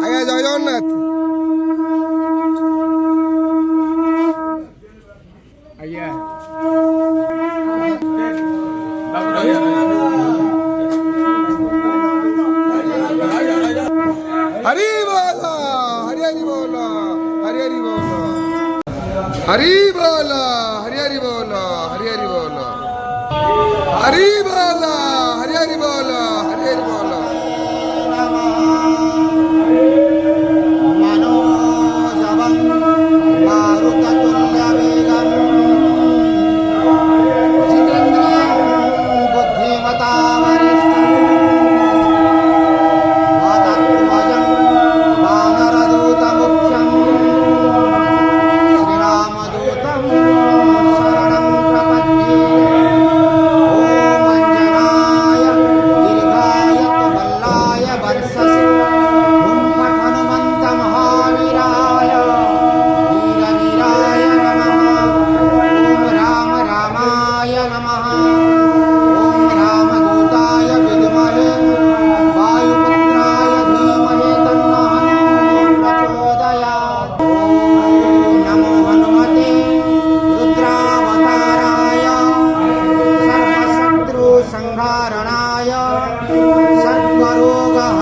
আগে জয় জগন্নাথ। আইয়া हरी बोला, हरी हरी बोला, हरी हरी बोला, हरी बोला, हरी हरी बोला, हरी हरी बोला, हरी बोला, हरी हरी बोला, हरी हरी बोला। मनोजवं मारुततुल्यवेगं जितेन्द्रियं बुद्धिमतावरिष्ठं वातात्मजं वानरदूतमुख्यं श्रीरामदूतं शरणं प्रपद्ये। ॐ अञ्जनाय दीर्घाय बल्लाय वर्षसे हुंफट् हनुमन्तमहावीराय वीरवीराय नमः। ॐ राम रामाय नमः। ॐ रामदूताय विद्महे वायुपुत्राय धीमहि तन्नो हनुमत् प्रचोदयात्। ॐ नमो हनुमते रुद्रावताराय सर्वशत्रुसंहारणाय सर्वरोगहराय